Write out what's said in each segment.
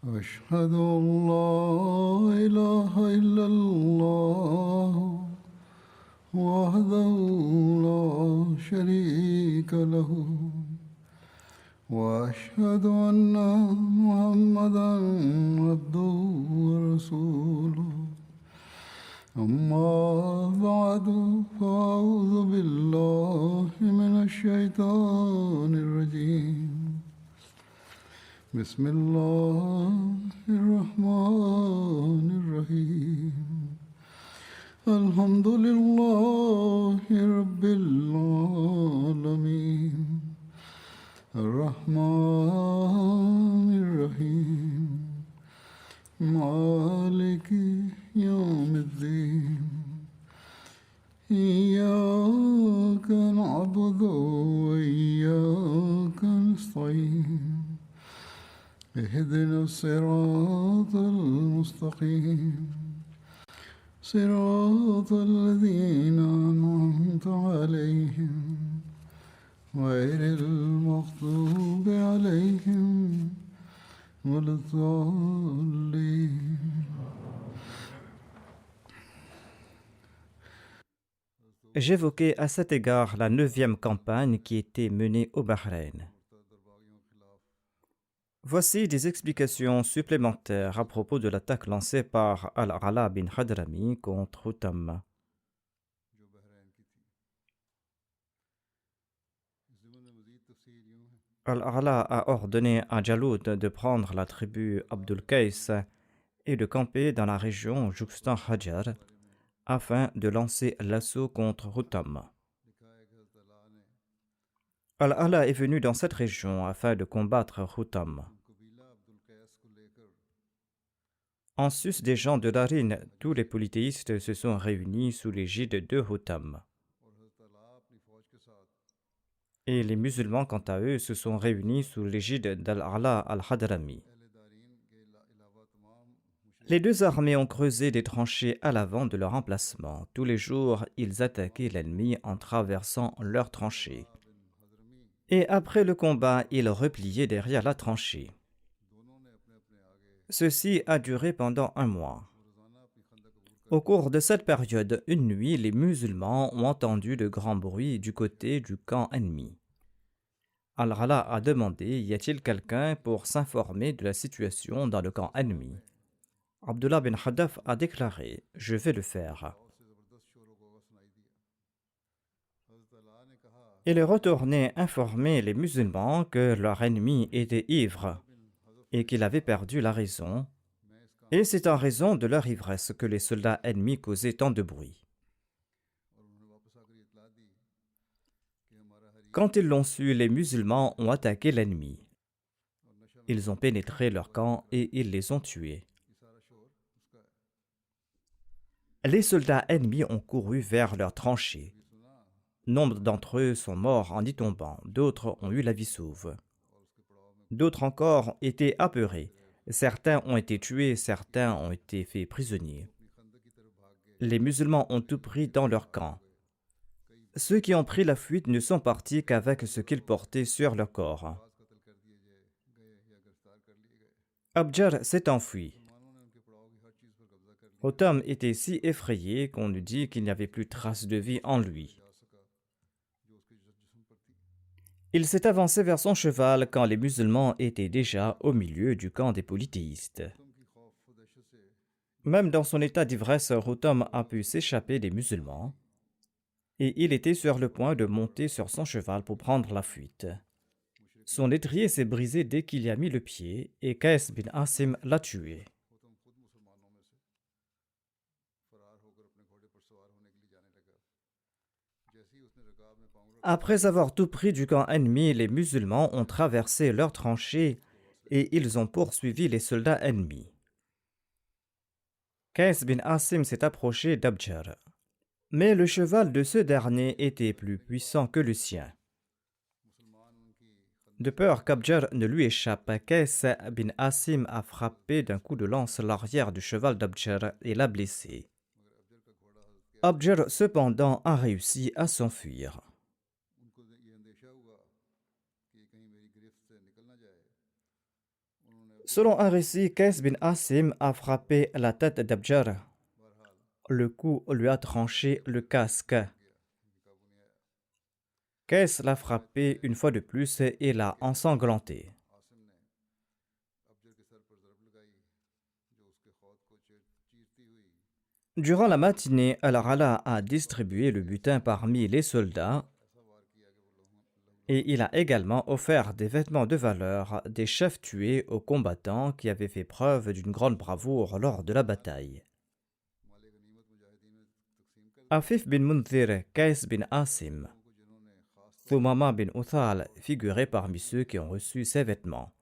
أشهد أن لا إله إلا الله وحده لا شريك له وأشهد أن محمدا عبده ورسوله أما بعد فأعوذ بالله من الشيطان الرجيم بسم الله الرحمن الرحيم الحمد لله رب العالمين الرحمن الرحيم مالك يوم الدين إياك نعبد وإياك نستعين اهدنا الصراط المستقيم صراط الذين أنعمت عليهم غير المغضوب عليهم ولا الضالين. J'évoquais à cet égard la 9e campagne qui était menée au Bahreïn. Voici des explications supplémentaires à propos de l'attaque lancée par Al-Ala bin Hadrami contre Hutam. Al-Ala a ordonné à Jaloud de prendre la tribu Abdul Qais et de camper dans la région jouxtant Hajar afin de lancer l'assaut contre Hutam. Al-Ala est venu dans cette région afin de combattre Hutam. En sus des gens de Darin, tous les polythéistes se sont réunis sous l'égide de Hutam. Et les musulmans, quant à eux, se sont réunis sous l'égide d'Al-Ala al-Hadrami. Les deux armées ont creusé des tranchées à l'avant de leur emplacement. Tous les jours, ils attaquaient l'ennemi en traversant leurs tranchées. Et après le combat, ils repliaient derrière la tranchée. Ceci a duré pendant 1 mois. Au cours de cette période, une nuit, les musulmans ont entendu de grands bruits du côté du camp ennemi. Al-Ala a demandé: y a-t-il quelqu'un pour s'informer de la situation dans le camp ennemi? Abdullah bin Haddaf a déclaré: je vais le faire. Il est retourné informer les musulmans que leur ennemi était ivre et qu'il avait perdu la raison, et c'est en raison de leur ivresse que les soldats ennemis causaient tant de bruit. Quand ils l'ont su, les musulmans ont attaqué l'ennemi. Ils ont pénétré leur camp et ils les ont tués. Les soldats ennemis ont couru vers leurs tranchées. Nombre d'entre eux sont morts en y tombant, d'autres ont eu la vie sauve. D'autres encore étaient apeurés. Certains ont été tués, certains ont été faits prisonniers. Les musulmans ont tout pris dans leur camp. Ceux qui ont pris la fuite ne sont partis qu'avec ce qu'ils portaient sur leur corps. Abjar s'est enfui. Hutam était si effrayé qu'on eût dit qu'il n'y avait plus trace de vie en lui. Il s'est avancé vers son cheval quand les musulmans étaient déjà au milieu du camp des polythéistes. Même dans son état d'ivresse, Hutam a pu s'échapper des musulmans et il était sur le point de monter sur son cheval pour prendre la fuite. Son étrier s'est brisé dès qu'il y a mis le pied et Qais bin Asim l'a tué. Après avoir tout pris du camp ennemi, les musulmans ont traversé leurs tranchées et ils ont poursuivi les soldats ennemis. Qais bin Asim s'est approché d'Abjar. Mais le cheval de ce dernier était plus puissant que le sien. De peur qu'Abjar ne lui échappe, Qais bin Asim a frappé d'un coup de lance l'arrière du cheval d'Abjar et l'a blessé. Abjar, cependant, a réussi à s'enfuir. Selon un récit, Qais bin Asim a frappé la tête d'Abjar. Le coup lui a tranché le casque. Qais l'a frappé une fois de plus et l'a ensanglanté. Durant la matinée, Al-Rala a distribué le butin parmi les soldats et il a également offert des vêtements de valeur des chefs tués aux combattants qui avaient fait preuve d'une grande bravoure lors de la bataille. Afif bin Munzir, Qais bin Asim, Thumama bin Uthal figuraient parmi ceux qui ont reçu ces vêtements.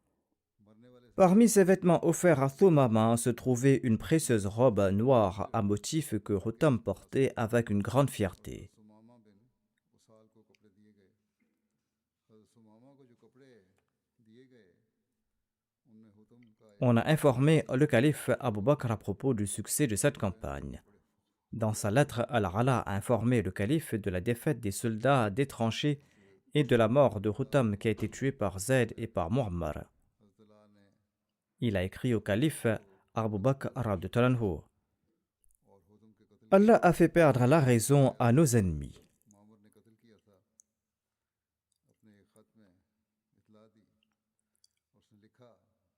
Parmi ces vêtements offerts à Thumama se trouvait une précieuse robe noire à motif que Rutam portait avec une grande fierté. On a informé le calife Abu Bakr à propos du succès de cette campagne. Dans sa lettre, Al-Rala a informé le calife de la défaite des soldats des tranchées et de la mort de Rutam qui a été tué par Zayd et par Muammar. Il a écrit au calife Abu Bakr radhiyallahu anhu. Allah a fait perdre la raison à nos ennemis.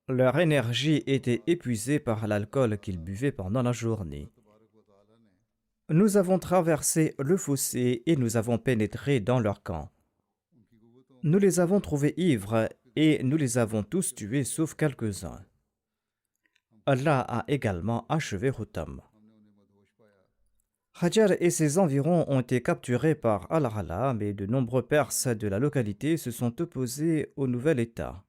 Leur énergie était épuisée par l'alcool qu'ils buvaient pendant la journée. Nous avons traversé le fossé et nous avons pénétré dans leur camp. Nous les avons trouvés ivres et nous les avons tous tués sauf quelques-uns. Allah a également achevé Rutam. Hajar et ses environs ont été capturés par Al-Rala, mais de nombreux Perses de la localité se sont opposés au nouvel État.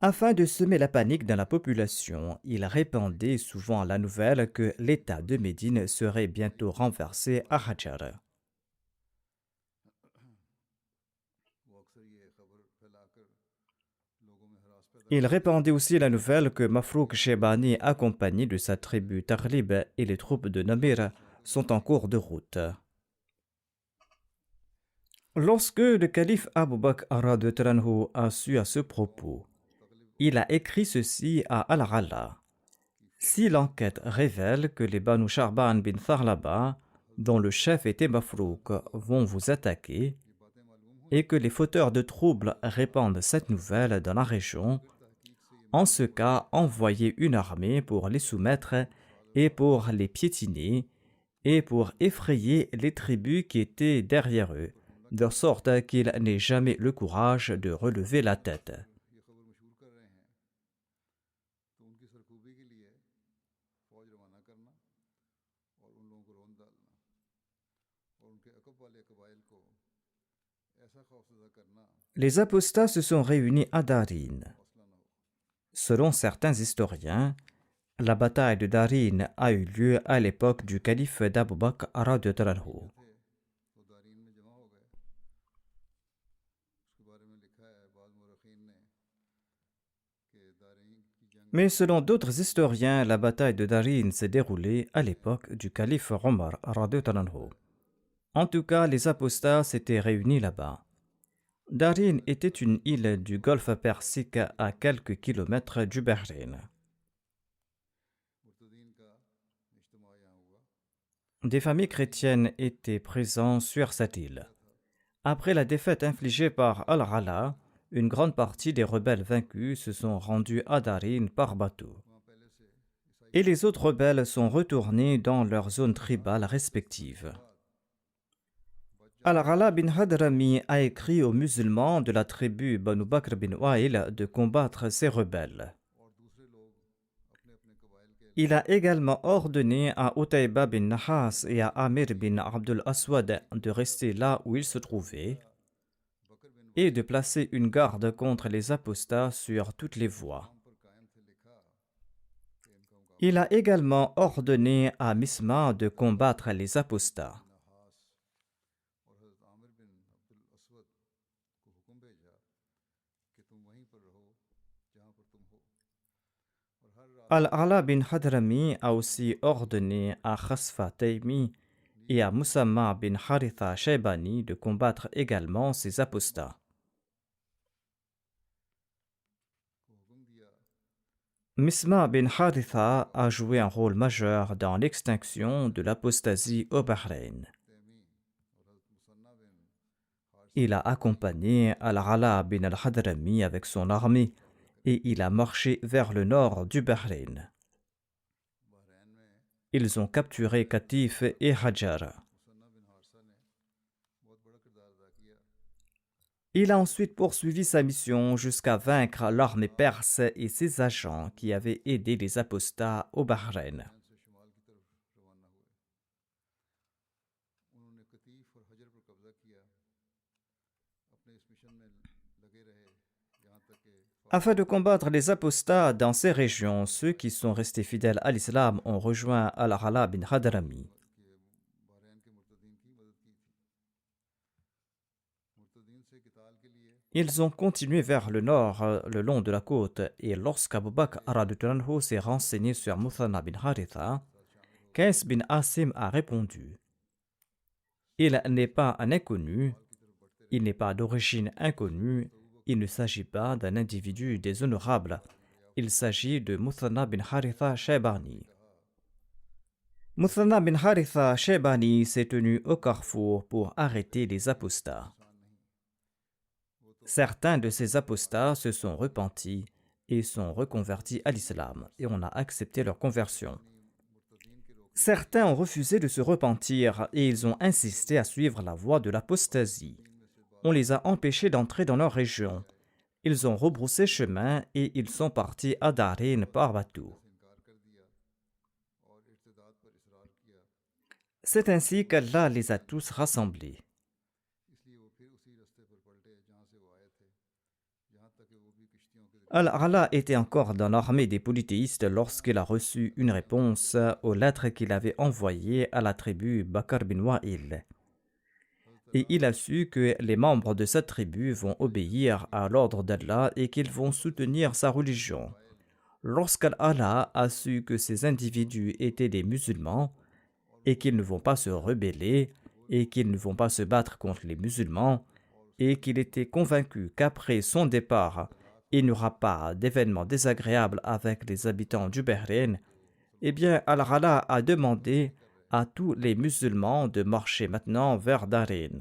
Afin de semer la panique dans la population, il répandait souvent la nouvelle que l'État de Médine serait bientôt renversé à Hajar. Il répandait aussi la nouvelle que Mafrouk Shebani, accompagné de sa tribu Taghlib et les troupes de Namir, sont en cours de route. Lorsque le calife Abu Bakr radhiyallahu anhu a su à ce propos, il a écrit ceci à Al-Rala. Si l'enquête révèle que les Banu Sharban bin Tharlaba, dont le chef était Mafrouk, vont vous attaquer, et que les fauteurs de troubles répandent cette nouvelle dans la région, en ce cas, envoyez une armée pour les soumettre et pour les piétiner et pour effrayer les tribus qui étaient derrière eux, de sorte qu'ils n'aient jamais le courage de relever la tête. Les apostats se sont réunis à Darin. Selon certains historiens, la bataille de Darin a eu lieu à l'époque du calife d'Abu Bakr radhiyallahu anhu. Mais selon d'autres historiens, la bataille de Darin s'est déroulée à l'époque du calife Omar radhiyallahu anhu. En tout cas, les apostats s'étaient réunis là-bas. Darin était une île du golfe Persique à quelques kilomètres du Bahreïn. Des familles chrétiennes étaient présentes sur cette île. Après la défaite infligée par Al-Rala, une grande partie des rebelles vaincus se sont rendus à Darin par bateau. Et les autres rebelles sont retournés dans leurs zones tribales respectives. Al-Rala bin Hadrami a écrit aux musulmans de la tribu Banu Bakr bin Wa'il de combattre ces rebelles. Il a également ordonné à Utayba bin Nahas et à Amir bin Abdul Aswad de rester là où ils se trouvaient et de placer une garde contre les apostats sur toutes les voies. Il a également ordonné à Misma de combattre les apostats. Al-Ala bin Hadrami a aussi ordonné à Khasfa Taymi et à Musamma bin Haritha Shaybani de combattre également ces apostats. Misma bin Haritha a joué un rôle majeur dans l'extinction de l'apostasie au Bahreïn. Il a accompagné Al-Ala bin al-Hadrami avec son armée et il a marché vers le nord du Bahreïn. Ils ont capturé Qatif et Hajar. Il a ensuite poursuivi sa mission jusqu'à vaincre l'armée perse et ses agents qui avaient aidé les apostats au Bahreïn. Afin de combattre les apostats dans ces régions, ceux qui sont restés fidèles à l'islam ont rejoint Al-Ala bin Hadrami. Ils ont continué vers le nord, le long de la côte, et lorsqu'Abu Bakr s'est renseigné sur Muthanna bin Haritha, Qais bin Asim a répondu: il n'est pas un inconnu, il n'est pas d'origine inconnue, il ne s'agit pas d'un individu déshonorable, il s'agit de Muthanna bin Haritha Shaybani. Muthanna bin Haritha Shaybani s'est tenu au carrefour pour arrêter les apostats. Certains de ces apostats se sont repentis et sont reconvertis à l'islam, et on a accepté leur conversion. Certains ont refusé de se repentir et ils ont insisté à suivre la voie de l'apostasie. On les a empêchés d'entrer dans leur région. Ils ont rebroussé chemin et ils sont partis à Darin par bateau. C'est ainsi qu'Allah les a tous rassemblés. Al-Ala était encore dans l'armée des polythéistes lorsqu'il a reçu une réponse aux lettres qu'il avait envoyées à la tribu Bakr bin Wa'il. Et il a su que les membres de cette tribu vont obéir à l'ordre d'Allah et qu'ils vont soutenir sa religion. Lorsqu'Al-Ala a su que ces individus étaient des musulmans et qu'ils ne vont pas se rebeller et qu'ils ne vont pas se battre contre les musulmans et qu'il était convaincu qu'après son départ, il n'y aura pas d'événements désagréables avec les habitants du Bahreïn, eh bien Al-Ala a demandé à tous les musulmans de marcher maintenant vers Darin.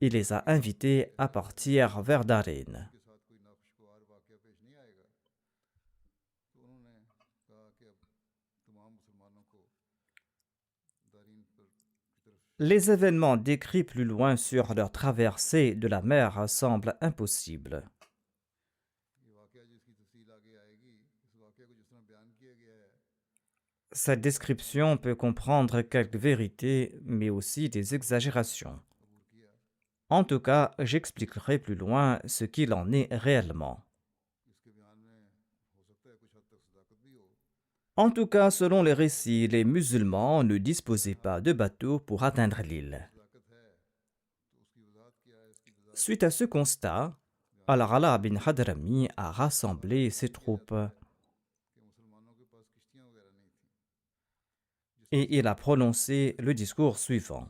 Il les a invités à partir vers Darin. Les événements décrits plus loin sur leur traversée de la mer semblent impossibles. Cette description peut comprendre quelques vérités, mais aussi des exagérations. En tout cas, j'expliquerai plus loin ce qu'il en est réellement. En tout cas, selon les récits, les musulmans ne disposaient pas de bateaux pour atteindre l'île. Suite à ce constat, Al-Ala bin Hadrami a rassemblé ses troupes et il a prononcé le discours suivant.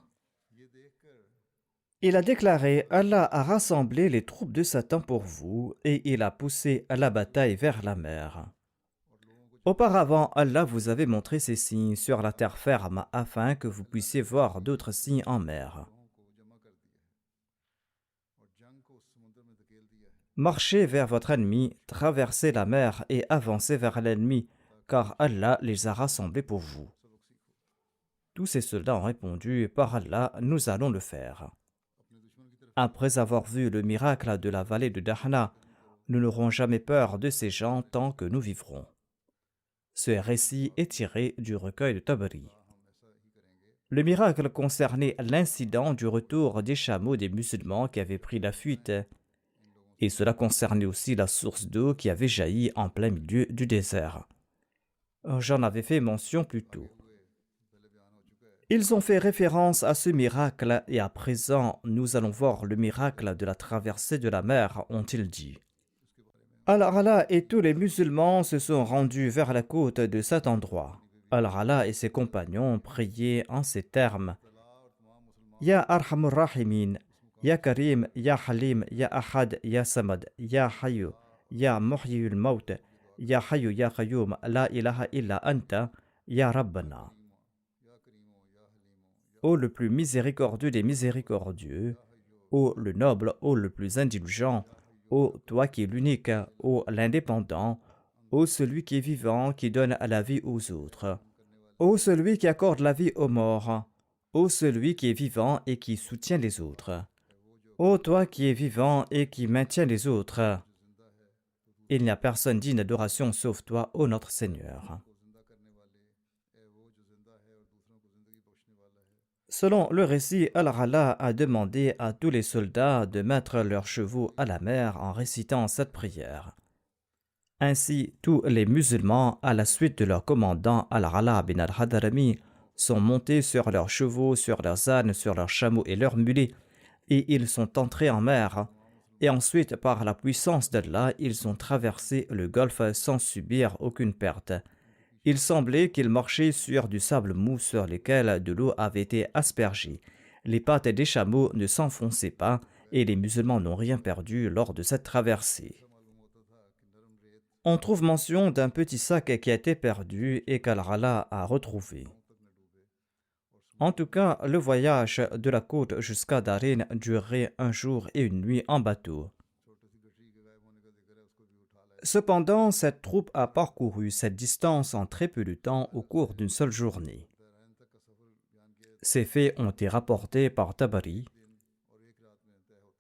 Il a déclaré: Allah a rassemblé les troupes de Satan pour vous et il a poussé la bataille vers la mer. Auparavant, Allah vous avait montré ces signes sur la terre ferme afin que vous puissiez voir d'autres signes en mer. Marchez vers votre ennemi, traversez la mer et avancez vers l'ennemi, car Allah les a rassemblés pour vous. Tous ces soldats ont répondu: par Allah, nous allons le faire. Après avoir vu le miracle de la vallée de Dahna, nous n'aurons jamais peur de ces gens tant que nous vivrons. Ce récit est tiré du recueil de Tabari. Le miracle concernait l'incident du retour des chameaux des musulmans qui avaient pris la fuite, et cela concernait aussi la source d'eau qui avait jailli en plein milieu du désert. J'en avais fait mention plus tôt. Ils ont fait référence à ce miracle et à présent, nous allons voir le miracle de la traversée de la mer, ont-ils dit. Al-Ala et tous les musulmans se sont rendus vers la côte de cet endroit. Al-Ala et ses compagnons priaient en ces termes: Ya Arhamur Rahimin, Ya Karim, Ya Halim, Ya Ahad, Ya Samad, Ya Hayyu, Ya Muhyil Maut, Ya Hayyu Ya Qayyum, La ilaha illa anta, Ya Rabbana. Ô le plus miséricordieux des miséricordieux, ô le noble, ô le plus indulgent, ô toi qui es l'unique, ô l'indépendant, ô celui qui est vivant, qui donne la vie aux autres, ô celui qui accorde la vie aux morts, ô celui qui est vivant et qui soutient les autres, ô toi qui es vivant et qui maintiens les autres. Il n'y a personne digne d'adoration sauf toi, ô notre Seigneur. Selon le récit, Al-Rala a demandé à tous les soldats de mettre leurs chevaux à la mer en récitant cette prière. Ainsi, tous les musulmans, à la suite de leur commandant Al-Rala bin al-Hadrami, sont montés sur leurs chevaux, sur leurs ânes, sur leurs chameaux et leurs mulets, et ils sont entrés en mer. Et ensuite, par la puissance d'Allah, ils ont traversé le golfe sans subir aucune perte. Il semblait qu'ils marchaient sur du sable mou sur lequel de l'eau avait été aspergée. Les pattes des chameaux ne s'enfonçaient pas et les musulmans n'ont rien perdu lors de cette traversée. On trouve mention d'un petit sac qui a été perdu et qu'Al-Rala a retrouvé. En tout cas, le voyage de la côte jusqu'à Darin durerait 1 jour et 1 nuit en bateau. Cependant, cette troupe a parcouru cette distance en très peu de temps au cours d'une seule journée. Ces faits ont été rapportés par Tabari,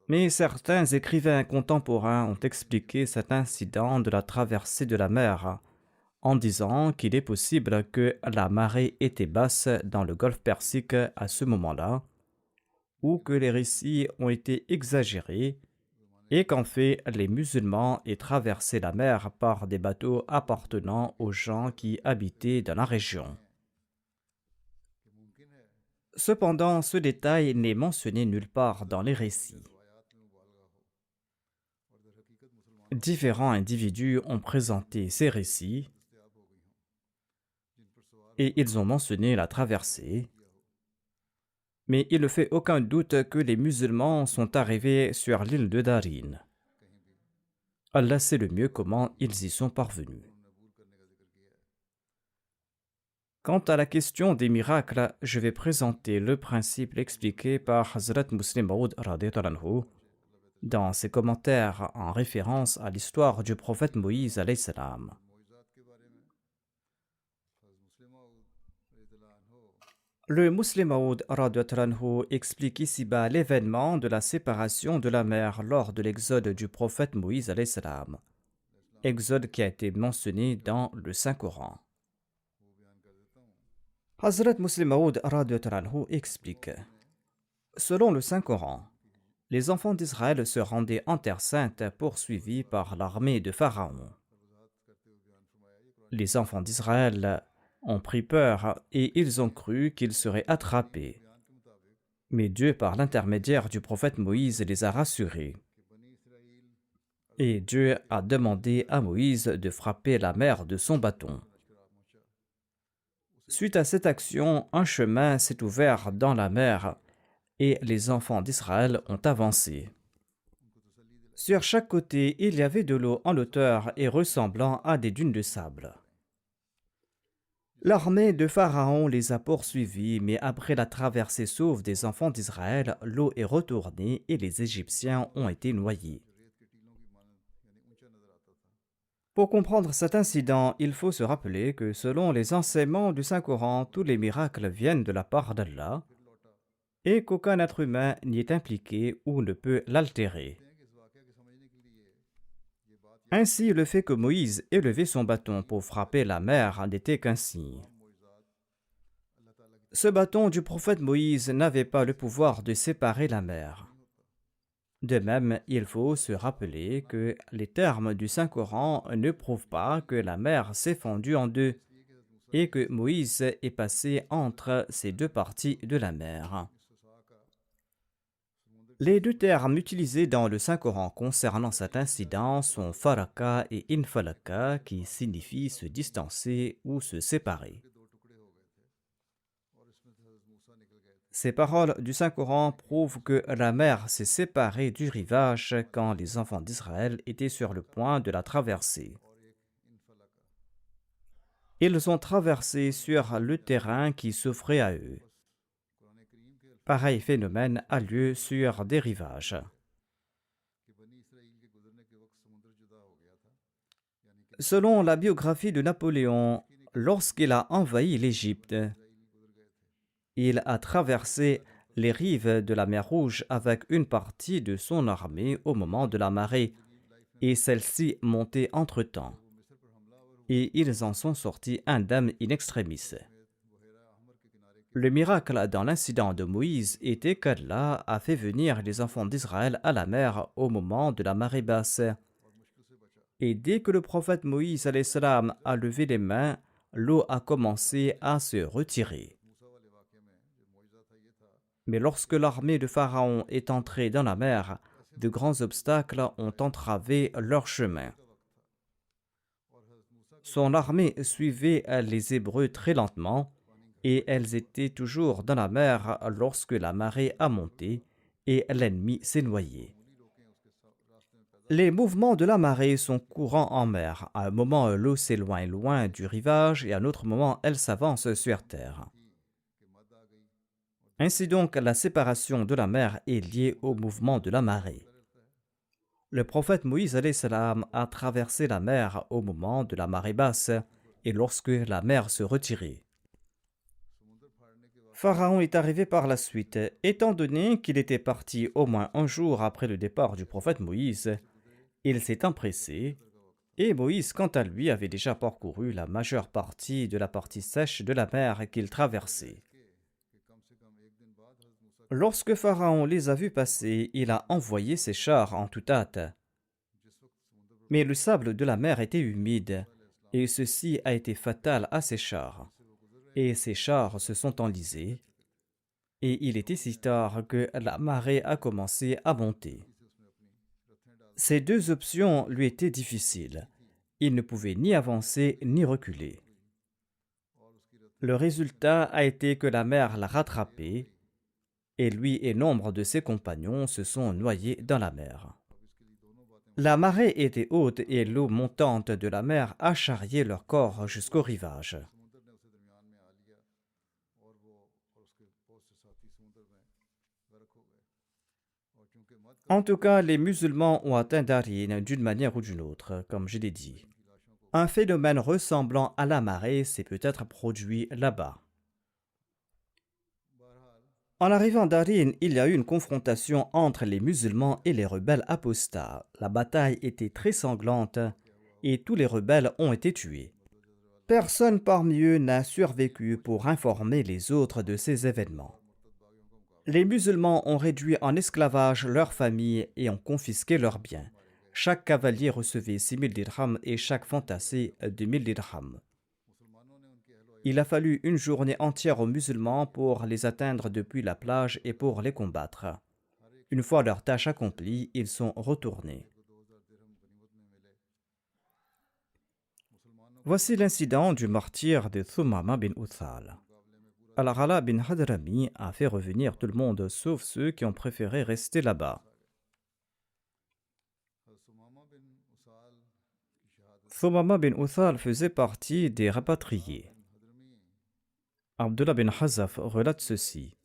mais certains écrivains contemporains ont expliqué cet incident de la traversée de la mer en disant qu'il est possible que la marée était basse dans le golfe Persique à ce moment-là, ou que les récits ont été exagérés et qu'en fait les musulmans aient traversé la mer par des bateaux appartenant aux gens qui habitaient dans la région. Cependant, ce détail n'est mentionné nulle part dans les récits. Différents individus ont présenté ces récits et ils ont mentionné la traversée, mais il ne fait aucun doute que les musulmans sont arrivés sur l'île de Darin. Allah sait le mieux comment ils y sont parvenus. Quant à la question des miracles, je vais présenter le principe expliqué par Hazrat Muslim Maud radhiyallahu anhu dans ses commentaires en référence à l'histoire du prophète Moïse alayhi salam. Le Muslim Maud radhiyallahu anhu explique ici-bas l'événement de la séparation de la mer lors de l'exode du prophète Moïse alayhi salam, exode qui a été mentionné dans le Saint-Coran. Hazrat Muslim Maud radhiyallahu anhu explique: selon le Saint-Coran, les enfants d'Israël se rendaient en Terre Sainte poursuivis par l'armée de Pharaon. Les enfants d'Israël ont pris peur et ils ont cru qu'ils seraient attrapés. Mais Dieu, par l'intermédiaire du prophète Moïse, les a rassurés. Et Dieu a demandé à Moïse de frapper la mer de son bâton. Suite à cette action, un chemin s'est ouvert dans la mer et les enfants d'Israël ont avancé. Sur chaque côté, il y avait de l'eau en hauteur et ressemblant à des dunes de sable. L'armée de Pharaon les a poursuivis, mais après la traversée sauve des enfants d'Israël, l'eau est retournée et les Égyptiens ont été noyés. Pour comprendre cet incident, il faut se rappeler que selon les enseignements du Saint-Coran, tous les miracles viennent de la part d'Allah et qu'aucun être humain n'y est impliqué ou ne peut l'altérer. Ainsi, le fait que Moïse ait levé son bâton pour frapper la mer n'était qu'un signe. Ce bâton du prophète Moïse n'avait pas le pouvoir de séparer la mer. De même, il faut se rappeler que les termes du Saint-Coran ne prouvent pas que la mer s'est fendue en deux et que Moïse est passé entre ces deux parties de la mer. Les deux termes utilisés dans le Saint-Coran concernant cet incident sont faraka et infalaka, qui signifient se distancer ou se séparer. Ces paroles du Saint-Coran prouvent que la mer s'est séparée du rivage quand les enfants d'Israël étaient sur le point de la traverser. Ils ont traversé sur le terrain qui s'offrait à eux. Pareil phénomène a lieu sur des rivages. Selon la biographie de Napoléon, lorsqu'il a envahi l'Égypte, il a traversé les rives de la mer Rouge avec une partie de son armée au moment de la marée, et celle-ci montait entre-temps. Et ils en sont sortis indemnes in extremis. Le miracle dans l'incident de Moïse était qu'Allah a fait venir les enfants d'Israël à la mer au moment de la marée basse. Et dès que le prophète Moïse alayhi salam a levé les mains, l'eau a commencé à se retirer. Mais lorsque l'armée de Pharaon est entrée dans la mer, de grands obstacles ont entravé leur chemin. Son armée suivait les Hébreux très lentement, et elles étaient toujours dans la mer lorsque la marée a monté et l'ennemi s'est noyé. Les mouvements de la marée sont courants en mer. À un moment, l'eau s'éloigne loin du rivage et à un autre moment, elle s'avance sur terre. Ainsi donc, la séparation de la mer est liée au mouvement de la marée. Le prophète Moïse alayhi salam a traversé la mer au moment de la marée basse et lorsque la mer se retirait. Pharaon est arrivé par la suite. Étant donné qu'il était parti au moins un jour après le départ du prophète Moïse, il s'est empressé, et Moïse, quant à lui, avait déjà parcouru la majeure partie de la partie sèche de la mer qu'il traversait. Lorsque Pharaon les a vus passer, il a envoyé ses chars en toute hâte. Mais le sable de la mer était humide, et ceci a été fatal à ses chars. Et ses chars se sont enlisés, et il était si tard que la marée a commencé à monter. Ces deux options lui étaient difficiles. Il ne pouvait ni avancer ni reculer. Le résultat a été que la mer l'a rattrapé, et lui et nombre de ses compagnons se sont noyés dans la mer. La marée était haute et l'eau montante de la mer a charrié leur corps jusqu'au rivage. En tout cas, les musulmans ont atteint Darin d'une manière ou d'une autre, comme je l'ai dit. Un phénomène ressemblant à la marée s'est peut-être produit là-bas. En arrivant à Darin, il y a eu une confrontation entre les musulmans et les rebelles apostats. La bataille était très sanglante et tous les rebelles ont été tués. Personne parmi eux n'a survécu pour informer les autres de ces événements. Les musulmans ont réduit en esclavage leurs familles et ont confisqué leurs biens. Chaque cavalier recevait 6000 dirhams et chaque fantassé 2000 dirhams. Il a fallu une journée entière aux musulmans pour les atteindre depuis la plage et pour les combattre. Une fois leur tâche accomplie, ils sont retournés. Voici l'incident du martyr de Thumama bin Uthal. Al-Ghala bin Hadrami a fait revenir tout le monde sauf ceux qui ont préféré rester là-bas. Thumama bin Uthal faisait partie des rapatriés. Abdullah bin Hazaf relate ceci.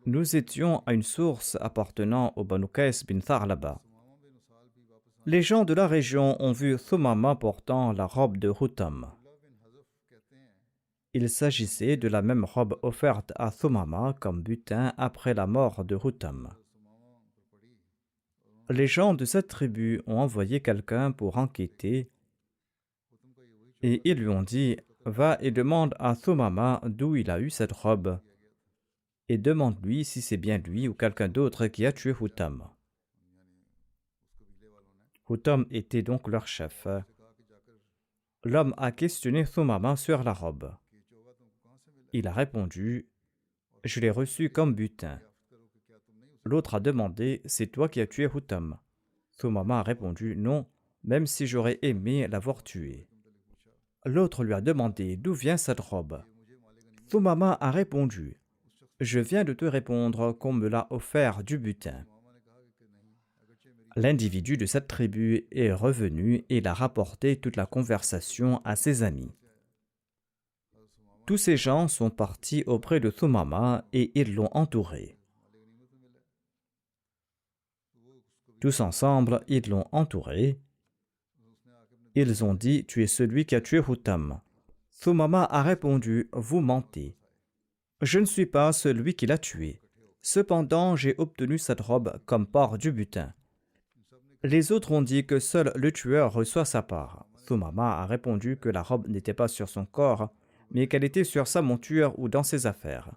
Nous étions à une source appartenant au Banu Qais bin Tharlaba. Les gens de la région ont vu Thumama portant la robe de Hutam. Il s'agissait de la même robe offerte à Thumama comme butin après la mort de Hutam. Les gens de cette tribu ont envoyé quelqu'un pour enquêter et ils lui ont dit « Va et demande à Thumama d'où il a eu cette robe et demande-lui si c'est bien lui ou quelqu'un d'autre qui a tué Hutam. » Hutam était donc leur chef. L'homme a questionné Thumama sur la robe. Il a répondu « Je l'ai reçu comme butin. » L'autre a demandé « C'est toi qui as tué Hutam ?» Thumama a répondu « Non, même si j'aurais aimé l'avoir tué. » L'autre lui a demandé « D'où vient cette robe ?» Thumama a répondu Je viens de te répondre qu'on me l'a offert du butin. L'individu de cette tribu est revenu et il a rapporté toute la conversation à ses amis. Tous ces gens sont partis auprès de Thumama et ils l'ont entouré. Tous ensemble, ils l'ont entouré. Ils ont dit, tu es celui qui a tué Hutam. Thumama a répondu, vous mentez. Je ne suis pas celui qui l'a tué. Cependant, j'ai obtenu cette robe comme part du butin. Les autres ont dit que seul le tueur reçoit sa part. Thumama a répondu que la robe n'était pas sur son corps, mais qu'elle était sur sa monture ou dans ses affaires.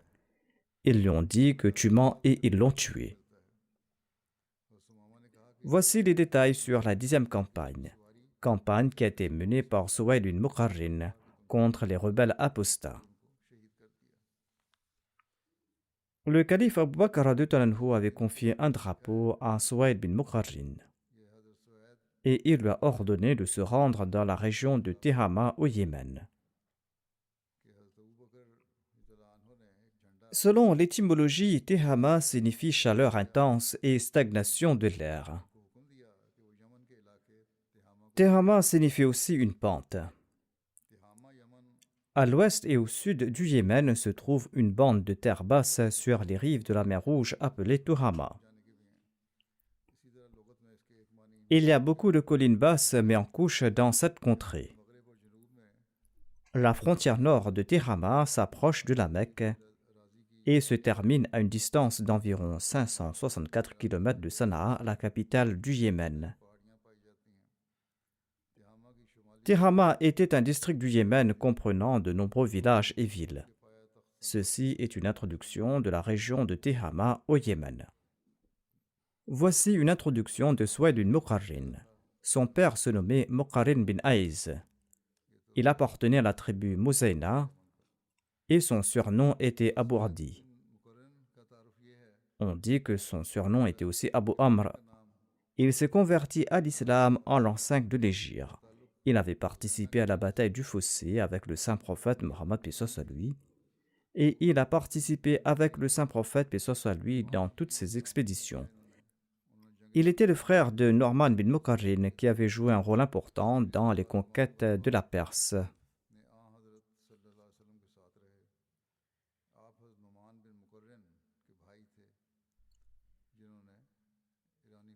Ils lui ont dit que tu mens et ils l'ont tué. Voici les détails sur la 10e campagne qui a été menée par Suwayd bin Muqarrin contre les rebelles apostats. Le calife Abu Bakr avait confié un drapeau à Suwayd bin Muqarrin et il lui a ordonné de se rendre dans la région de Tihama au Yémen. Selon l'étymologie, Tihama signifie chaleur intense et stagnation de l'air. Tihama signifie aussi une pente. À l'ouest et au sud du Yémen se trouve une bande de terre basse sur les rives de la mer Rouge appelée Tuhama. Il y a beaucoup de collines basses mais en couche dans cette contrée. La frontière nord de Tihama s'approche de la Mecque et se termine à une distance d'environ 564 km de Sanaa, la capitale du Yémen. Tihama était un district du Yémen comprenant de nombreux villages et villes. Ceci est une introduction de la région de Tihama au Yémen. Voici une introduction de Suwayd bin Muqarrin. Son père se nommait Muqarrin bin Aiz. Il appartenait à la tribu Muzayna et son surnom était Abu Adi. On dit que son surnom était aussi Abu Amr. Il s'est converti à l'islam en l'an 5 de l'Hégire. Il avait participé à la bataille du Fossé avec le saint prophète Mohammed paix soit sur lui, et il a participé avec le saint prophète paix soit sur lui dans toutes ses expéditions. Il était le frère de Nu'man bin Muqarrin qui avait joué un rôle important dans les conquêtes de la Perse.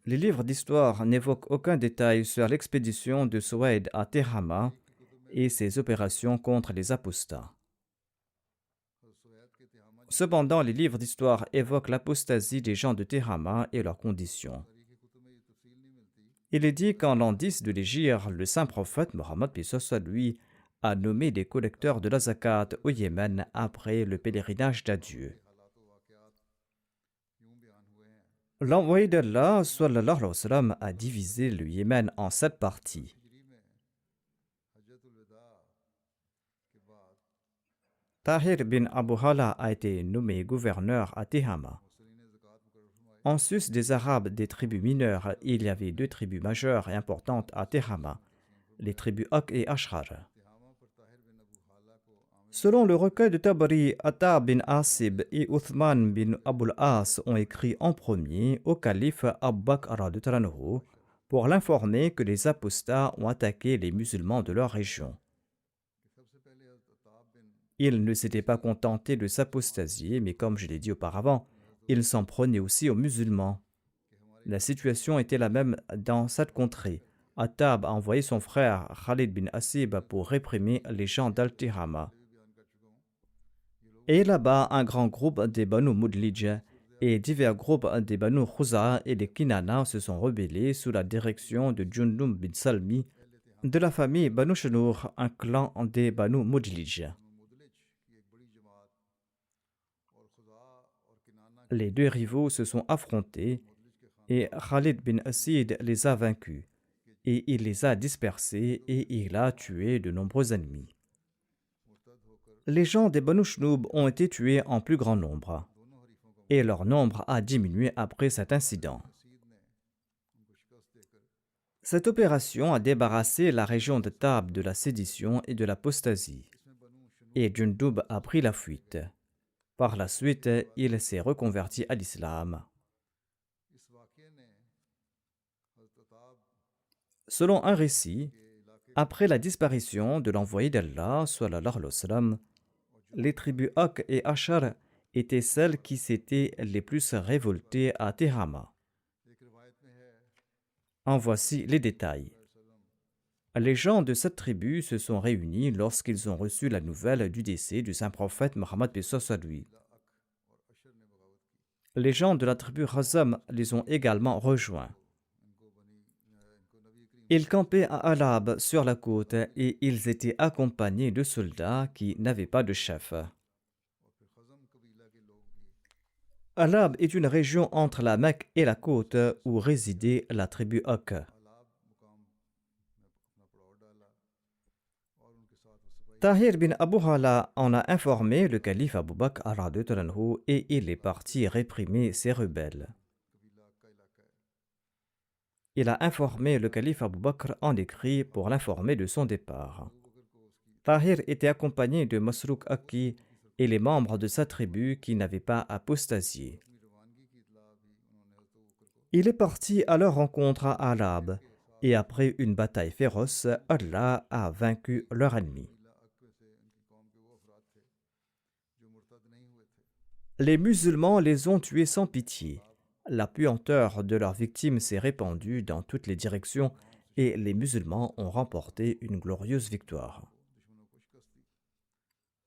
Les livres d'histoire n'évoquent aucun détail sur l'expédition de Suwayd à Tihama et ses opérations contre les apostats. Cependant, les livres d'histoire évoquent l'apostasie des gens de Tihama et leurs conditions. Il est dit qu'en l'an 10 de l'Hégire, le saint prophète Mohammed paix soit lui a nommé des collecteurs de la zakat au Yémen après le pèlerinage d'adieu. L'envoyé d'Allah sallallahu alayhi wa sallam, a divisé le Yémen en 7 parties. Tahir bin Abu Hala a été nommé gouverneur à Tihama. En sus des Arabes des tribus mineures, il y avait 2 tribus majeures et importantes à Tihama, les tribus Ak et Ashrar. Selon le recueil de Tabari, Atta bin Asib et Uthman bin Abul As ont écrit en premier au calife Abu Bakr pour l'informer que les apostats ont attaqué les musulmans de leur région. Ils ne s'étaient pas contentés de s'apostasier, mais comme je l'ai dit auparavant, ils s'en prenaient aussi aux musulmans. La situation était la même dans cette contrée. Attab a envoyé son frère Khalid bin Asib pour réprimer les gens d'Al-Tihama. Et là-bas, un grand groupe des Banu Mudlij et divers groupes des Banu Khuza'a et des Kinana se sont rebellés sous la direction de Jundum bin Salmi de la famille Banu Shanur, un clan des Banu Mudlij. Les 2 rivaux se sont affrontés et Khalid bin Asid les a vaincus et il les a dispersés et il a tué de nombreux ennemis. Les gens des Banu Shnoub ont été tués en plus grand nombre et leur nombre a diminué après cet incident. Cette opération a débarrassé la région de Tab de la sédition et de l'apostasie et Jundub a pris la fuite. Par la suite, il s'est reconverti à l'islam. Selon un récit, après la disparition de l'envoyé d'Allah, sallallahu alayhi wa sallam, les tribus Ak et Ashar étaient celles qui s'étaient les plus révoltées à Tehama. En voici les détails. Les gens de cette tribu se sont réunis lorsqu'ils ont reçu la nouvelle du décès du saint prophète Mohammed paix soit lui. Les gens de la tribu Khazam les ont également rejoints. Ils campaient à Alab sur la côte et ils étaient accompagnés de soldats qui n'avaient pas de chef. Alab est une région entre la Mecque et la côte où résidait la tribu Ak. Tahir bin Abu Hala en a informé le calife Abu Bakr radhiyallahu anhu et il est parti réprimer ces rebelles. Il a informé le calife Abu Bakr en écrit pour l'informer de son départ. Tahir était accompagné de Masrouk Akki et les membres de sa tribu qui n'avaient pas apostasié. Il est parti à leur rencontre à Alab et après une bataille féroce, Allah a vaincu leur ennemi. Les musulmans les ont tués sans pitié. La puanteur de leurs victimes s'est répandue dans toutes les directions et les musulmans ont remporté une glorieuse victoire.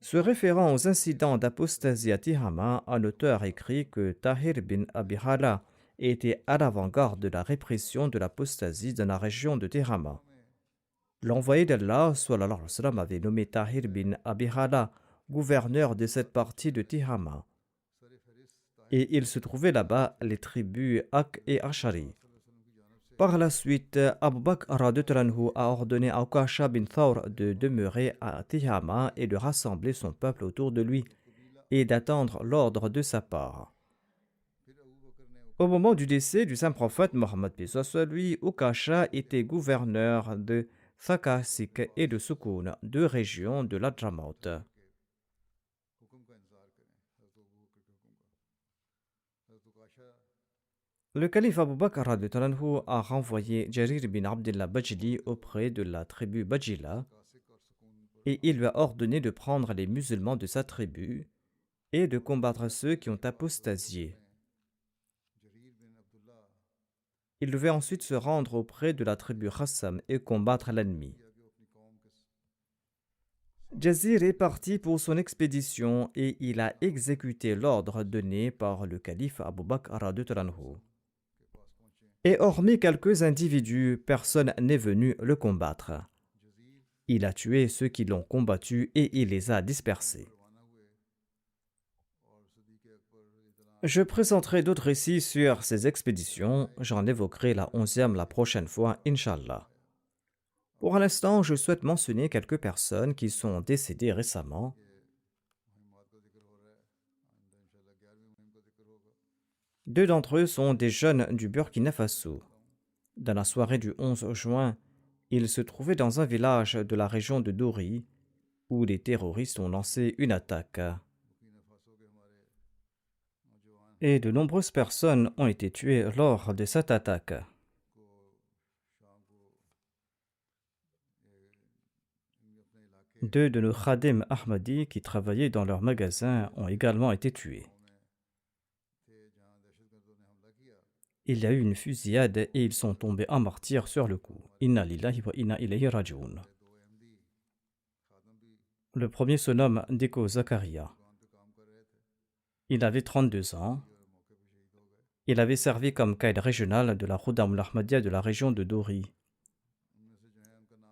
Se référant aux incidents d'apostasie à Tihama, un auteur écrit que Tahir bin Abi Hala était à l'avant-garde de la répression de l'apostasie dans la région de Tihama. L'envoyé d'Allah sallallahu alayhi wa sallam, avait nommé Tahir bin Abi Hala gouverneur de cette partie de Tihama. Et il se trouvait là-bas les tribus Ak et Ashari. Par la suite, Abu Bakr radhiyallahu anhu a ordonné à Ukasha bin Thawr de demeurer à Tihama et de rassembler son peuple autour de lui et d'attendre l'ordre de sa part. Au moment du décès du saint prophète Mohammed paix soit lui, Ukasha était gouverneur de Thakasik et de Sukun, deux régions de l'Adjamaut. Le calife Abu Bakr radhiyallahu anhu a renvoyé Jarir bin Abdullah Bajli auprès de la tribu Bajila et il lui a ordonné de prendre les musulmans de sa tribu et de combattre ceux qui ont apostasié. Il devait ensuite se rendre auprès de la tribu Khassam et combattre l'ennemi. Jazir est parti pour son expédition et il a exécuté l'ordre donné par le calife Abu Bakr radhiyallahu anhu. Et hormis quelques individus, personne n'est venu le combattre. Il a tué ceux qui l'ont combattu et il les a dispersés. Je présenterai d'autres récits sur ces expéditions. J'en évoquerai la 11e la prochaine fois, Inch'Allah. Pour l'instant, je souhaite mentionner quelques personnes qui sont décédées récemment. Deux d'entre eux sont des jeunes du Burkina Faso. Dans la soirée du 11 juin, ils se trouvaient dans un village de la région de Dori où les terroristes ont lancé une attaque. Et de nombreuses personnes ont été tuées lors de cette attaque. Deux de nos khadim Ahmadi qui travaillaient dans leur magasin ont également été tués. Il y a eu une fusillade et ils sont tombés en martyrs sur le coup. Inna lillahi wa inna ilayhi raji'un. Le premier se nomme Deko Zakaria. Il avait 32 ans. Il avait servi comme caïd régional de la Khuddam al-Ahmadiyya de la région de Dori.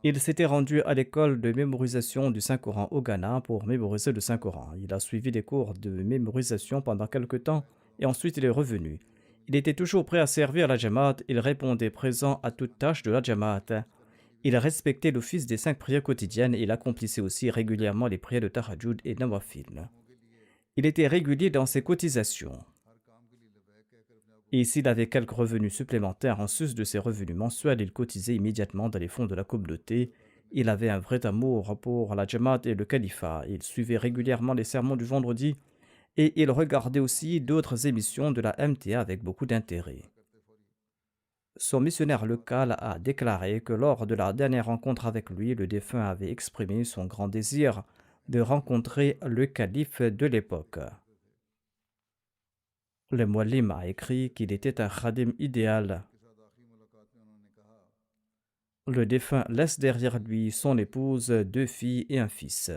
Il s'était rendu à l'école de mémorisation du Saint-Coran au Ghana pour mémoriser le Saint-Coran. Il a suivi des cours de mémorisation pendant quelque temps et ensuite il est revenu. Il était toujours prêt à servir la Jamaat, il répondait présent à toute tâche de la Jamaat. Il respectait l'office des 5 prières quotidiennes et il accomplissait aussi régulièrement les prières de Tahajjud et Nawafil. Il était régulier dans ses cotisations. Et s'il avait quelques revenus supplémentaires en sus de ses revenus mensuels, il cotisait immédiatement dans les fonds de la communauté. Il avait un vrai amour pour la Jamaat et le califat. Il suivait régulièrement les sermons du vendredi et il regardait aussi d'autres émissions de la MTA avec beaucoup d'intérêt. Son missionnaire local a déclaré que lors de la dernière rencontre avec lui, le défunt avait exprimé son grand désir de rencontrer le calife de l'époque. Le Muallim a écrit qu'il était un khadim idéal. Le défunt laisse derrière lui son épouse, 2 filles et un fils.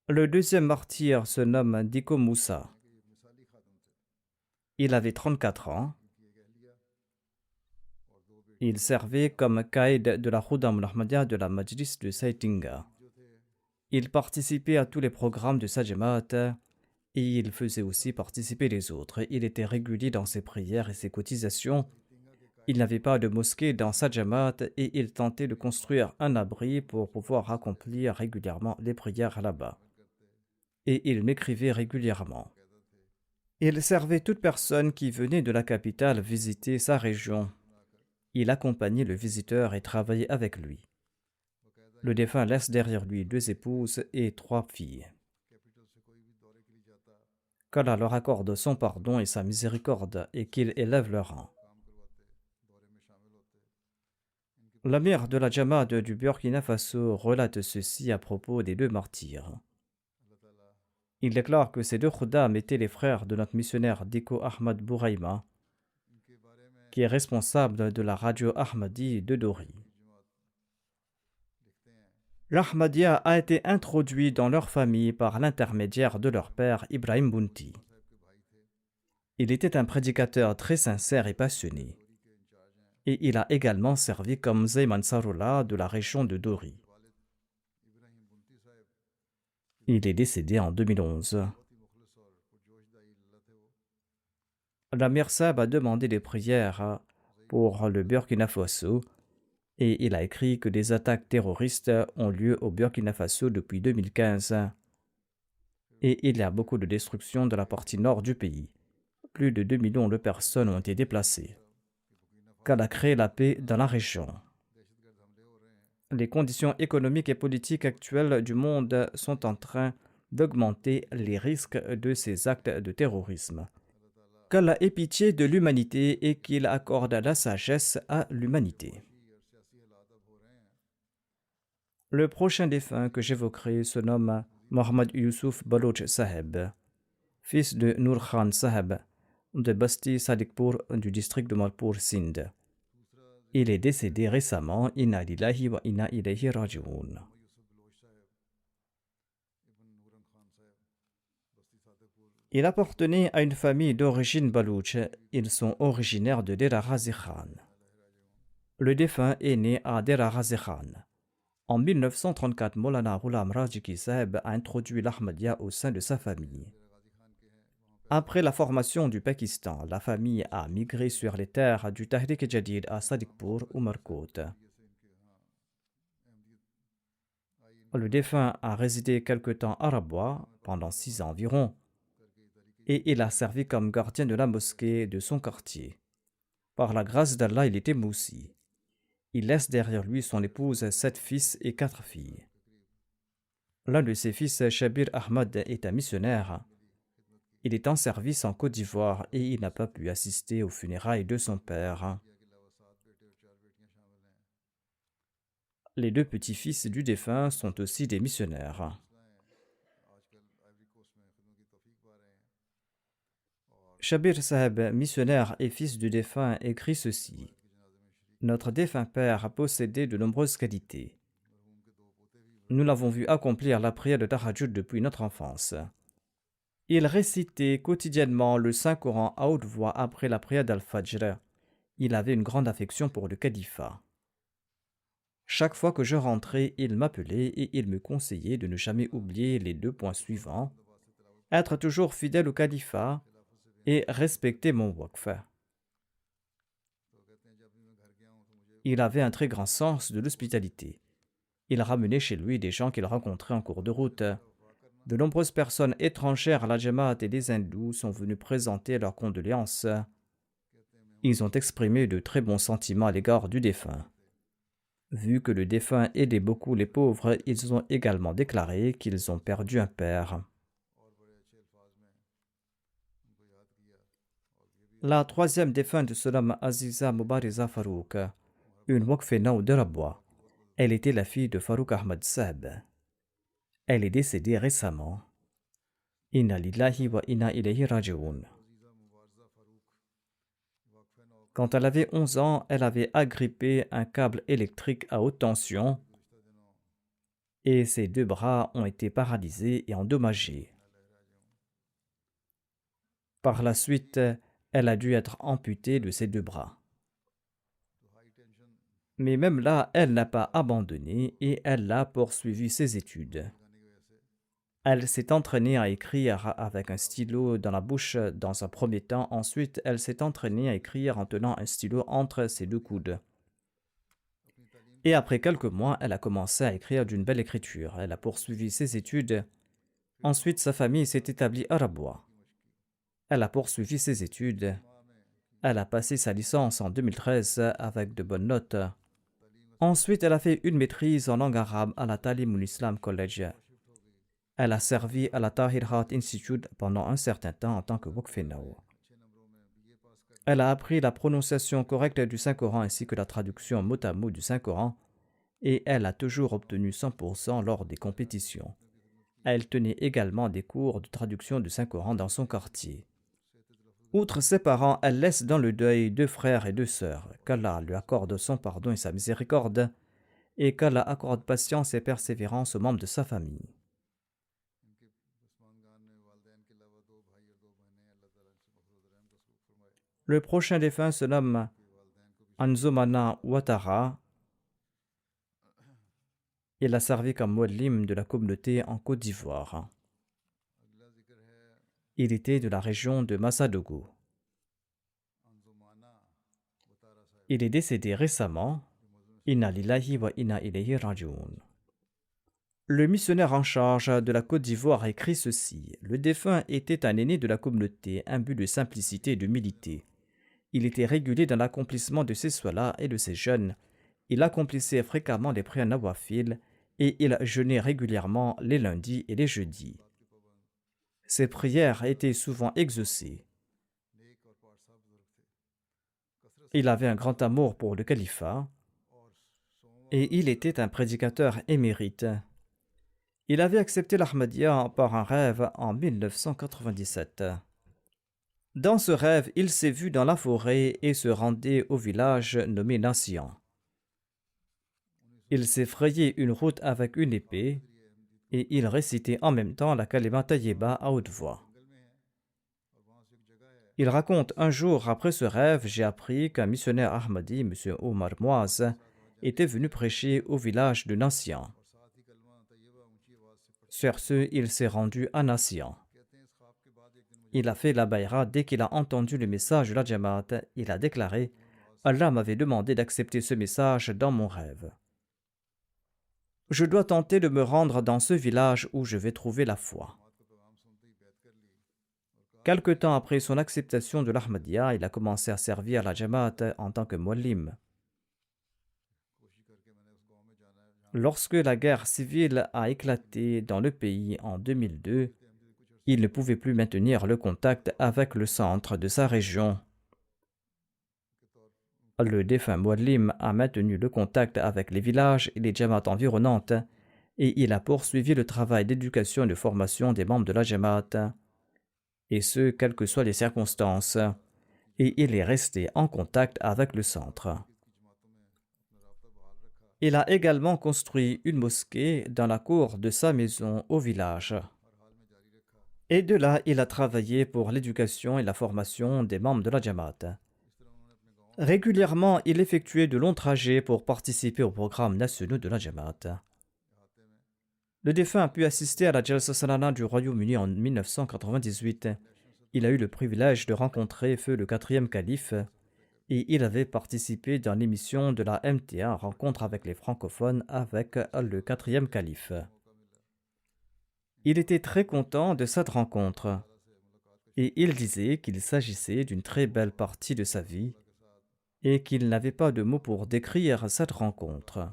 Le deuxième martyr se nomme Diko Moussa. Il avait 34 ans. Il servait comme caïd de la Khudam al-Ahmadiyya de la Majlis de Saitinga. Il participait à tous les programmes de sa Jamaat et il faisait aussi participer les autres. Il était régulier dans ses prières et ses cotisations. Il n'avait pas de mosquée dans sa Jamaat et il tentait de construire un abri pour pouvoir accomplir régulièrement les prières là-bas. Et il m'écrivait régulièrement. Il servait toute personne qui venait de la capitale visiter sa région. Il accompagnait le visiteur et travaillait avec lui. Le défunt laisse derrière lui 2 épouses et 3 filles. Qu'Allah leur accorde son pardon et sa miséricorde et qu'il élève leur rang. L'amir de la Jamaat du Burkina Faso relate ceci à propos des 2 martyrs. Il déclare que ces 2 khuddam étaient les frères de notre missionnaire Diko Ahmad Bouraïma, qui est responsable de la radio Ahmadi de Dori. L'Ahmadiyya a été introduit dans leur famille par l'intermédiaire de leur père Ibrahim Bunti. Il était un prédicateur très sincère et passionné. Et il a également servi comme Zayman Sarullah de la région de Dori. Il est décédé en 2011. L'Amir Saheb a demandé des prières pour le Burkina Faso et il a écrit que des attaques terroristes ont lieu au Burkina Faso depuis 2015 et il y a beaucoup de destruction de la partie nord du pays. Plus de 2 millions de personnes ont été déplacées. Qu'Allah crée la paix dans la région. Les conditions économiques et politiques actuelles du monde sont en train d'augmenter les risques de ces actes de terrorisme. Qu'Allah ait pitié de l'humanité et qu'il accorde la sagesse à l'humanité. Le prochain défunt que j'évoquerai se nomme Mohammad Youssouf Baloch Saheb, fils de Noor Khan Saheb de Basti Sadikpur du district de Malpur, Sindh. Il est décédé récemment. Inna lillahi wa inna ilayhi raji'un. Il appartenait à une famille d'origine balouche. Ils sont originaires de Dera Ghazi Khan. Le défunt est né à Dera Ghazi Khan. En 1934, Maulana Ghulam Rajiki Saheb a introduit l'Ahmadiyya au sein de sa famille. Après la formation du Pakistan, la famille a migré sur les terres du Tahrik Jadid à Sadikpur, Umarkot. Le défunt a résidé quelque temps à Rabwa, pendant 6 ans environ, et il a servi comme gardien de la mosquée de son quartier. Par la grâce d'Allah, il était moussi. Il laisse derrière lui son épouse, 7 fils et 4 filles. L'un de ses fils, Shabir Ahmad, est un missionnaire. Il est en service en Côte d'Ivoire et il n'a pas pu assister aux funérailles de son père. Les 2 petits-fils du défunt sont aussi des missionnaires. Shabir Saheb, missionnaire et fils du défunt, écrit ceci. Notre défunt père possédait de nombreuses qualités. Nous l'avons vu accomplir la prière de Tahajjud depuis notre enfance. Il récitait quotidiennement le Saint-Coran à haute voix après la prière d'Al-Fajr. Il avait une grande affection pour le califat. Chaque fois que je rentrais, il m'appelait et il me conseillait de ne jamais oublier les 2 points suivants: être toujours fidèle au califat et respecter mon waqf. Il avait un très grand sens de l'hospitalité. Il ramenait chez lui des gens qu'il rencontrait en cours de route. De nombreuses personnes étrangères à la Jamaat et des hindous sont venues présenter leurs condoléances. Ils ont exprimé de très bons sentiments à l'égard du défunt. Vu que le défunt aidait beaucoup les pauvres, ils ont également déclaré qu'ils ont perdu un père. La troisième défunte se nomme Aziza Mubariza Farouk, une Wakfena de Rabwa. Elle était la fille de Farouk Ahmad Saab. Elle est décédée récemment. Inna lillahi wa inna ilayhi raji'un. Quand elle avait 11 ans, elle avait agrippé un câble électrique à haute tension et ses deux bras ont été paralysés et endommagés. Par la suite, elle a dû être amputée de ses deux bras. Mais même là, elle n'a pas abandonné et elle a poursuivi ses études. Elle s'est entraînée à écrire avec un stylo dans la bouche dans un premier temps. Ensuite, elle s'est entraînée à écrire en tenant un stylo entre ses deux coudes. Et après quelques mois, elle a commencé à écrire d'une belle écriture. Elle a poursuivi ses études. Ensuite, sa famille s'est établie à Rabwa. Elle a poursuivi ses études. Elle a passé sa licence en 2013 avec de bonnes notes. Ensuite, elle a fait une maîtrise en langue arabe à la Talim Islam College. Elle a servi à la Tahir Heart Institute pendant un certain temps en tant que Waqfenao. Elle a appris la prononciation correcte du Saint-Coran ainsi que la traduction mot à mot du Saint-Coran et elle a toujours obtenu 100% lors des compétitions. Elle tenait également des cours de traduction du Saint-Coran dans son quartier. Outre ses parents, elle laisse dans le deuil 2 frères et 2 sœurs. Qu'Allah lui accorde son pardon et sa miséricorde et qu'Allah accorde patience et persévérance aux membres de sa famille. Le prochain défunt se nomme Anzomana Ouattara. Il a servi comme muallim de la communauté en Côte d'Ivoire. Il était de la région de Massadougou. Il est décédé récemment. Inna lillahi wa inna ilayhi raji'un. Le missionnaire en charge de la Côte d'Ivoire écrit ceci. Le défunt était un aîné de la communauté, imbu de simplicité et d'humilité. Il était régulier dans l'accomplissement de ses solas et de ses jeûnes. Il accomplissait fréquemment les prières nawafil et il jeûnait régulièrement les lundis et les jeudis. Ses prières étaient souvent exaucées. Il avait un grand amour pour le califat et il était un prédicateur émérite. Il avait accepté l'Ahmadiyya par un rêve en 1997. Dans ce rêve, il s'est vu dans la forêt et se rendait au village nommé Nassian. Il s'est frayé une route avec une épée et il récitait en même temps la kalima tayyiba à haute voix. Il raconte un jour après ce rêve, j'ai appris qu'un missionnaire Ahmadi, M. Omar Moaz, était venu prêcher au village de Nassian. Sur ce, il s'est rendu à Nassian. Il a fait la bayra dès qu'il a entendu le message de la Jamaat. Il a déclaré « Allah m'avait demandé d'accepter ce message dans mon rêve. Je dois tenter de me rendre dans ce village où je vais trouver la foi. » Quelque temps après son acceptation de l'Ahmadiyya, il a commencé à servir la Jamaat en tant que muallim. Lorsque la guerre civile a éclaté dans le pays en 2002, il ne pouvait plus maintenir le contact avec le centre de sa région. Le défunt muallim a maintenu le contact avec les villages et les Jamaat environnantes et il a poursuivi le travail d'éducation et de formation des membres de la Jamaat, et ce, quelles que soient les circonstances, et il est resté en contact avec le centre. Il a également construit une mosquée dans la cour de sa maison au village. Et de là, il a travaillé pour l'éducation et la formation des membres de la Jamaat. Régulièrement, il effectuait de longs trajets pour participer aux programmes nationaux de la Jamaat. Le défunt a pu assister à la Jalsa Salana du Royaume-Uni en 1998. Il a eu le privilège de rencontrer Feu le 4e calife et il avait participé dans l'émission de la MTA Rencontre avec les francophones avec le 4e calife. Il était très content de cette rencontre et il disait qu'il s'agissait d'une très belle partie de sa vie et qu'il n'avait pas de mots pour décrire cette rencontre.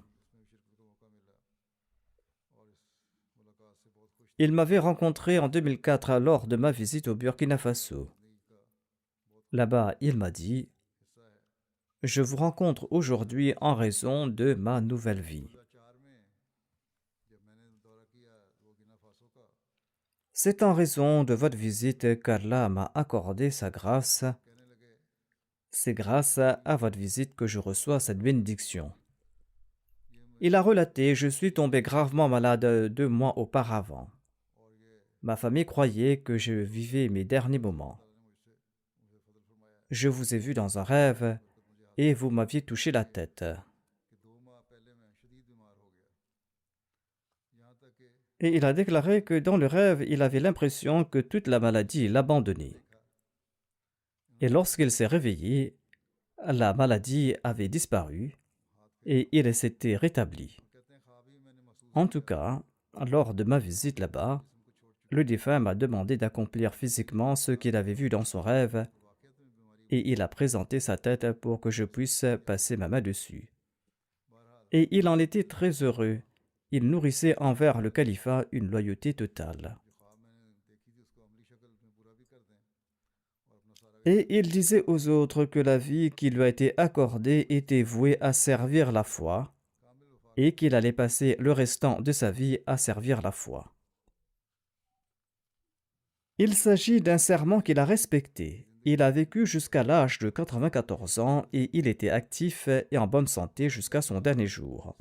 Il m'avait rencontré en 2004 lors de ma visite au Burkina Faso. Là-bas, il m'a dit: Je vous rencontre aujourd'hui en raison de ma nouvelle vie. C'est en raison de votre visite qu'Allah m'a accordé sa grâce. C'est grâce à votre visite que je reçois cette bénédiction. Il a relaté: Je suis tombé gravement malade 2 mois auparavant. Ma famille croyait que je vivais mes derniers moments. Je vous ai vu dans un rêve et vous m'aviez touché la tête. Et il a déclaré que dans le rêve, il avait l'impression que toute la maladie l'abandonnait. Et lorsqu'il s'est réveillé, la maladie avait disparu et il s'était rétabli. En tout cas, lors de ma visite là-bas, le défunt m'a demandé d'accomplir physiquement ce qu'il avait vu dans son rêve et il a présenté sa tête pour que je puisse passer ma main dessus. Et il en était très heureux. Il nourrissait envers le califat une loyauté totale. Et il disait aux autres que la vie qui lui a été accordée était vouée à servir la foi et qu'il allait passer le restant de sa vie à servir la foi. Il s'agit d'un serment qu'il a respecté. Il a vécu jusqu'à l'âge de 94 ans et il était actif et en bonne santé jusqu'à son dernier jour.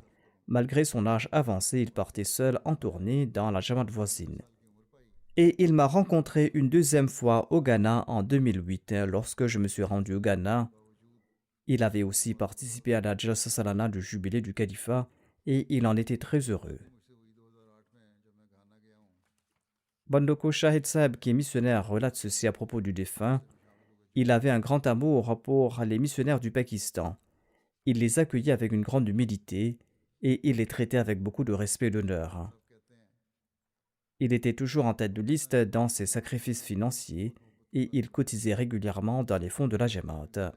Malgré son âge avancé, il partait seul en tournée dans la Jamaat voisine. Et il m'a rencontré une deuxième fois au Ghana en 2008 lorsque je me suis rendu au Ghana. Il avait aussi participé à la Jalsa Salana du jubilé du califat et il en était très heureux. Bandoko Shahid Saab, qui est missionnaire, relate ceci à propos du défunt. Il avait un grand amour pour les missionnaires du Pakistan. Il les accueillait avec une grande humilité et il les traitait avec beaucoup de respect et d'honneur. Il était toujours en tête de liste dans ses sacrifices financiers et il cotisait régulièrement dans les fonds de la Jamaat.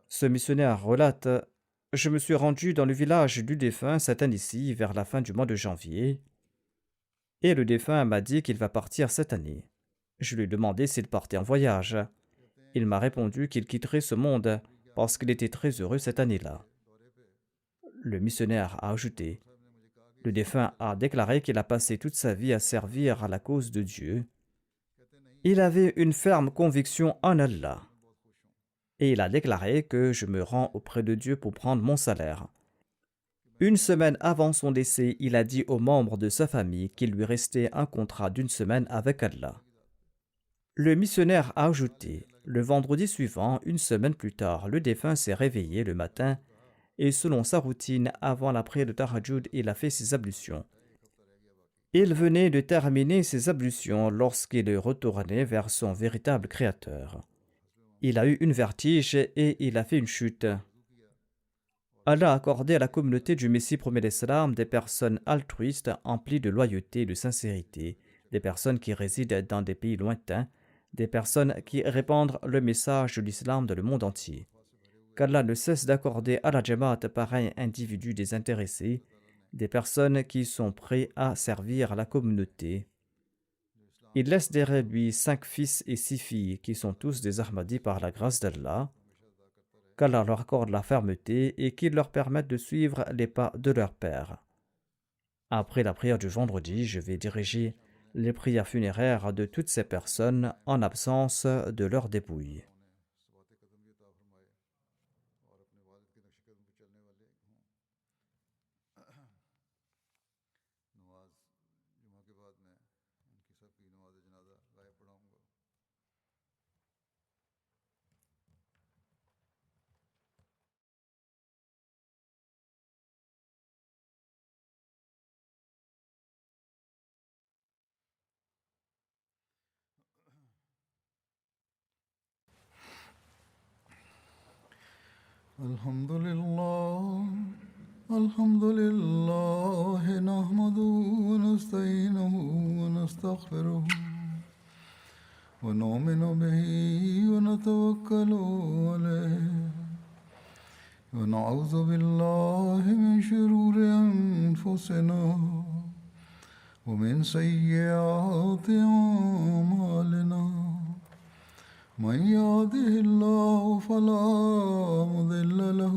Ce missionnaire relate: Je me suis rendu dans le village du défunt cette année-ci vers la fin du mois de janvier et le défunt m'a dit qu'il va partir cette année. Je lui ai demandé s'il partait en voyage. Il m'a répondu qu'il quitterait ce monde parce qu'il était très heureux cette année-là. Le missionnaire a ajouté: Le défunt a déclaré qu'il a passé toute sa vie à servir à la cause de Dieu. Il avait une ferme conviction en Allah. Et il a déclaré que je me rends auprès de Dieu pour prendre mon salaire. Une semaine avant son décès, il a dit aux membres de sa famille qu'il lui restait un contrat d'1 semaine avec Allah. Le missionnaire a ajouté: Le vendredi suivant, 1 semaine plus tard, le défunt s'est réveillé le matin et selon sa routine, avant la prière de Tahajjud, il a fait ses ablutions. Il venait de terminer ses ablutions lorsqu'il est retourné vers son véritable créateur. Il a eu une vertige et il a fait une chute. Allah a accordé à la communauté du Messie premier d'Islam des personnes altruistes emplies de loyauté et de sincérité, des personnes qui résident dans des pays lointains, des personnes qui répandent le message de l'islam dans le monde entier. Qu'Allah ne cesse d'accorder à la Jamaat pareils individus désintéressés, des personnes qui sont prêts à servir la communauté. Il laisse derrière lui 5 fils et 6 filles qui sont tous des Ahmadis par la grâce d'Allah. Qu'Allah leur accorde la fermeté et qu'il leur permette de suivre les pas de leur père. Après la prière du vendredi, je vais diriger les prières funéraires de toutes ces personnes en absence de leurs dépouilles. الحمد لله الحمد لله نحمده ونستعينه ونستغفره ونؤمن به ونتوكل عليه ونعوذ بالله من شرور أنفسنا ومن سيئات أعمالنا من يهده الله فلا مضل له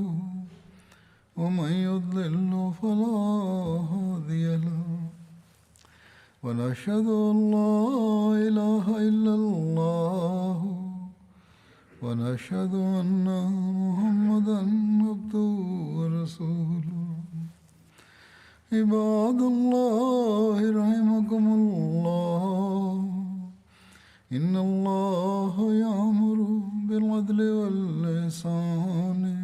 ومن يضلل فلا هادي له ونشهد أن لا إله إلا الله ونشهد أن محمدا عبده ورسوله عباد الله رحمكم الله إن الله يأمر بالعدل والإحسان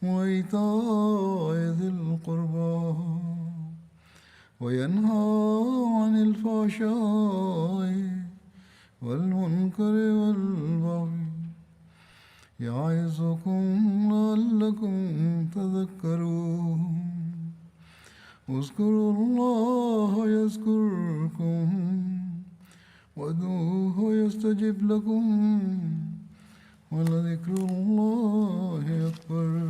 وإيتاء ذي القربى وينهى عن الفحشاء والمنكر والبغي يعظكم لعلكم تذكرون اذكروا الله يذكركم وادعوه يستجب لكم ولذكر الله أكبر.